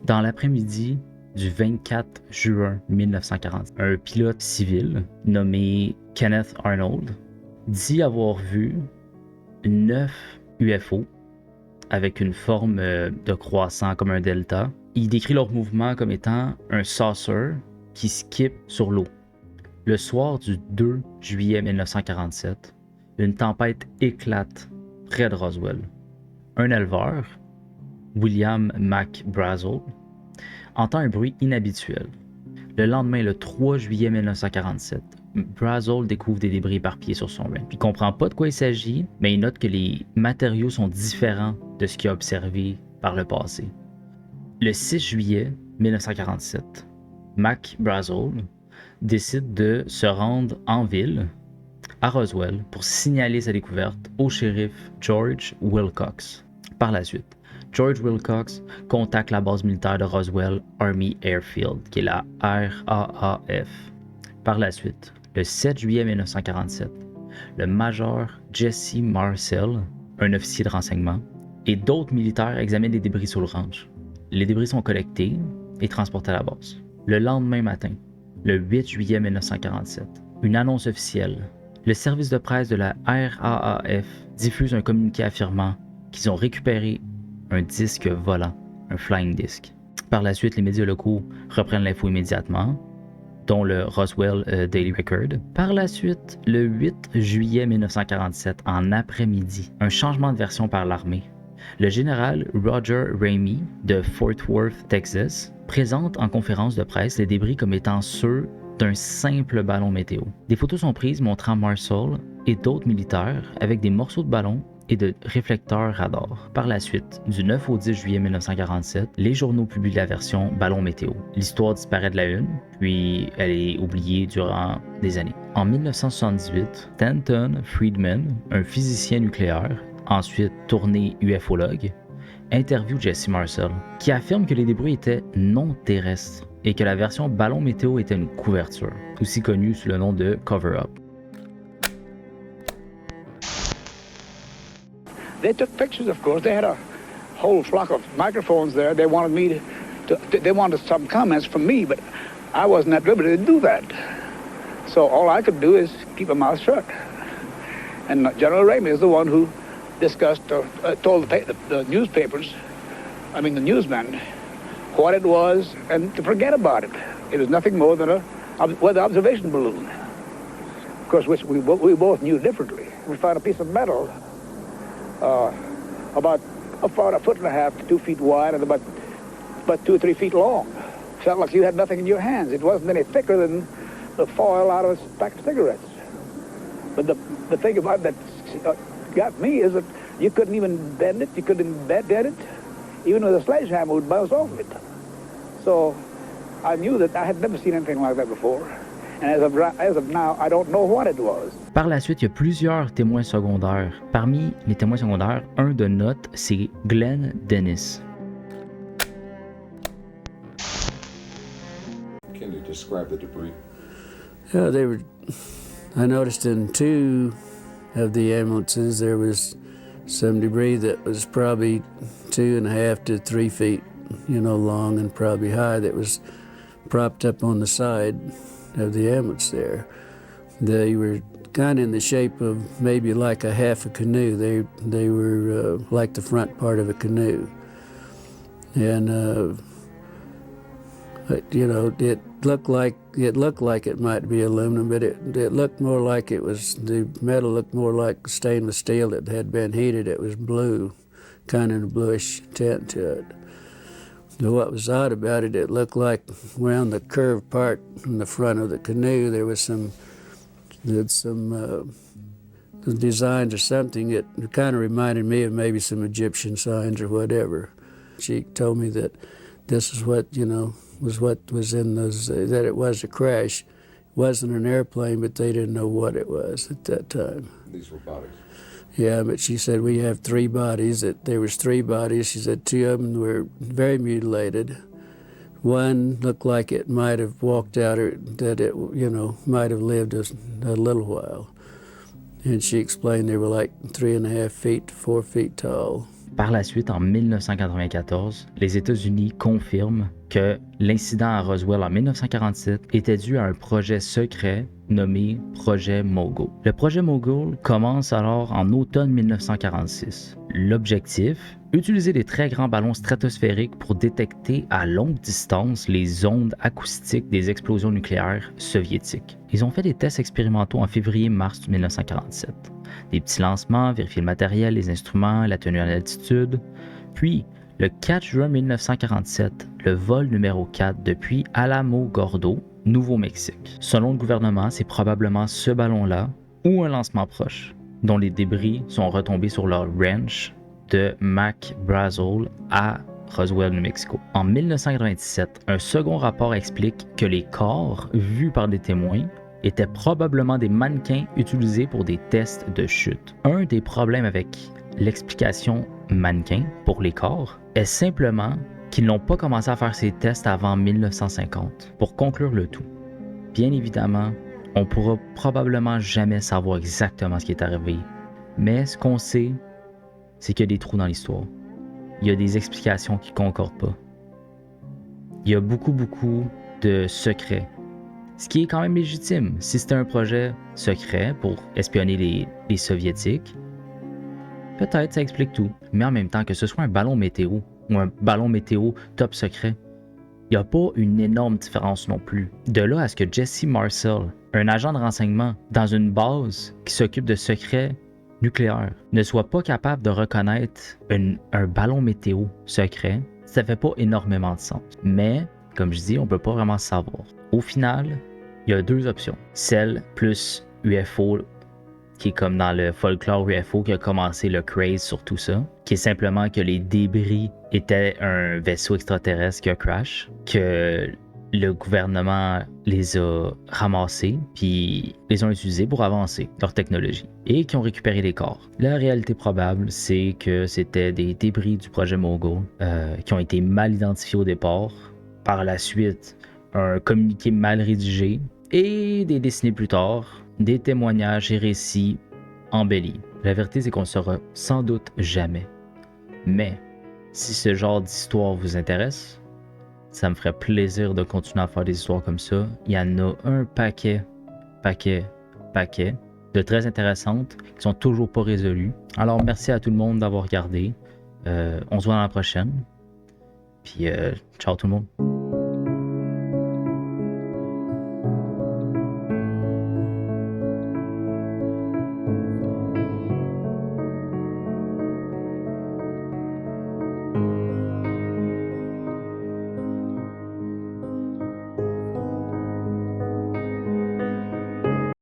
Dans l'après-midi du 24 juin 1940, un pilote civil nommé Kenneth Arnold dit avoir vu 9 UFO avec une forme de croissant comme un delta. Il décrit leur mouvement comme étant un saucer qui skip sur l'eau. Le soir du 2 juillet 1947, une tempête éclate près de Roswell. Un éleveur, William McBrazel, entend un bruit inhabituel. Le lendemain, le 3 juillet 1947, Brazel découvre des débris éparpillés sur son ranch. Il ne comprend pas de quoi il s'agit, mais il note que les matériaux sont différents de ce qu'il a observé par le passé. Le 6 juillet 1947, McBrazel décide de se rendre en ville, à Roswell, pour signaler sa découverte au shérif George Wilcox. Par la suite, George Wilcox contacte la base militaire de Roswell Army Airfield, qui est la RAAF. Par la suite, le 7 juillet 1947, le major Jesse Marcel, un officier de renseignement, et d'autres militaires examinent les débris sur le ranch. Les débris sont collectés et transportés à la base. Le lendemain matin, le 8 juillet 1947, une annonce officielle. Le service de presse de la RAAF diffuse un communiqué affirmant qu'ils ont récupéré un disque volant, un flying disc. Par la suite, les médias locaux reprennent l'info immédiatement, dont le Roswell Daily Record. Par la suite, le 8 juillet 1947, en après-midi, un changement de version par l'armée. Le général Roger Ramey de Fort Worth, Texas, présente en conférence de presse les débris comme étant ceux d'un simple ballon météo. Des photos sont prises montrant Marcel et d'autres militaires avec des morceaux de ballon et de réflecteurs radar. Par la suite, du 9 au 10 juillet 1947, les journaux publient la version ballon météo. L'histoire disparaît de la une, puis elle est oubliée durant des années. En 1978, Stanton Friedman, un physicien nucléaire, ensuite tourné ufologue, interviewe Jesse Marcel, qui affirme que les débris étaient non terrestres et que la version ballon météo était une couverture, aussi connue sous le nom de cover-up. They took pictures, of course. They had a whole flock of microphones there. They wanted me they wanted some comments from me, but I wasn't at liberty to do that. So all I could do is keep my mouth shut. And General Ramey is the one who discussed, told the newspapers, the newsmen, what it was and to forget about it. It was nothing more than a weather observation balloon. Of course, which we both knew differently. We found a piece of metal about a foot and a half to 2 feet wide and about 2 or 3 feet long. Felt like you had nothing in your hands. It wasn't any thicker than the foil out of a pack of cigarettes. But the thing about that got me is that you couldn't even bend it, you couldn't bend it. Even with a sledgehammer would bounce off of it. So I knew that I had never seen anything like that before. And as of now, I don't know what it was. Par la suite, il y a plusieurs témoins secondaires. Parmi les témoins secondaires, un de note, c'est Glenn Dennis. Can you describe the debris? Yeah, I noticed in 2 of the ambulances there was some debris that was probably 2.5 to 3 feet, long and probably high, that was propped up on the side of the ambulance there. They were kind of in the shape of maybe like a half a canoe. They were like the front part of a canoe. And, it looked like it might be aluminum, but it looked more like the metal looked more like stainless steel that had been heated. It was blue, kind of a bluish tint to it. What was odd about it, it looked like around the curved part in the front of the canoe, there was some designs or something. It kind of reminded me of maybe some Egyptian signs or whatever. She told me that this is what, was what was in those, that it was a crash. It wasn't an airplane, but they didn't know what it was at that time. These were bodies. Yeah, but she said we have 3 bodies. That there was 3 bodies. She said 2 of them were very mutilated. One looked like it might have walked out, or that it, might have lived a little while. And she explained they were like 3.5 feet to 4 feet tall. Par la suite, en 1994, les États-Unis confirment que l'incident à Roswell en 1947 était dû à un projet secret nommé Projet Mogul. Le projet Mogul commence alors en automne 1946. L'objectif, utiliser des très grands ballons stratosphériques pour détecter à longue distance les ondes acoustiques des explosions nucléaires soviétiques. Ils ont fait des tests expérimentaux en février-mars 1947. Des petits lancements, vérifier le matériel, les instruments, la tenue en altitude. Puis, le 4 juin 1947, le vol numéro 4 depuis Alamogordo, Nouveau-Mexique. Selon le gouvernement, c'est probablement ce ballon-là ou un lancement proche, dont les débris sont retombés sur leur ranch de McBrazel à Roswell, New Mexico. En 1997, un second rapport explique que les corps vus par des témoins étaient probablement des mannequins utilisés pour des tests de chute. Un des problèmes avec l'explication mannequin pour les corps est simplement qu'ils n'ont pas commencé à faire ces tests avant 1950. Pour conclure le tout, bien évidemment, on pourra probablement jamais savoir exactement ce qui est arrivé, mais ce qu'on sait, c'est qu'il y a des trous dans l'histoire. Il y a des explications qui ne concordent pas. Il y a beaucoup de secrets. Ce qui est quand même légitime. Si c'était un projet secret pour espionner les Soviétiques, peut-être ça explique tout. Mais en même temps, que ce soit un ballon météo ou un ballon météo top secret, il n'y a pas une énorme différence non plus. De là à ce que Jesse Marcel, un agent de renseignement dans une base qui s'occupe de secrets nucléaires, ne soit pas capable de reconnaître un ballon météo secret, ça fait pas énormément de sens. Mais, comme je dis, on peut pas vraiment savoir. Au final, il y a deux options. Celle plus UFO, qui est comme dans le folklore UFO qui a commencé le craze sur tout ça, qui est simplement que les débris étaient un vaisseau extraterrestre qui a crash, que le gouvernement les a ramassés puis les ont utilisés pour avancer leur technologie et qui ont récupéré les corps. La réalité probable, c'est que c'était des débris du projet Mogul qui ont été mal identifiés au départ. Par la suite, un communiqué mal rédigé et des décennies plus tard, des témoignages et récits embellis. La vérité, c'est qu'on ne saura sans doute jamais. Mais si ce genre d'histoire vous intéresse, ça me ferait plaisir de continuer à faire des histoires comme ça. Il y en a un paquet de très intéressantes qui sont toujours pas résolues. Alors merci à tout le monde d'avoir regardé. On se voit dans la prochaine. Puis ciao tout le monde.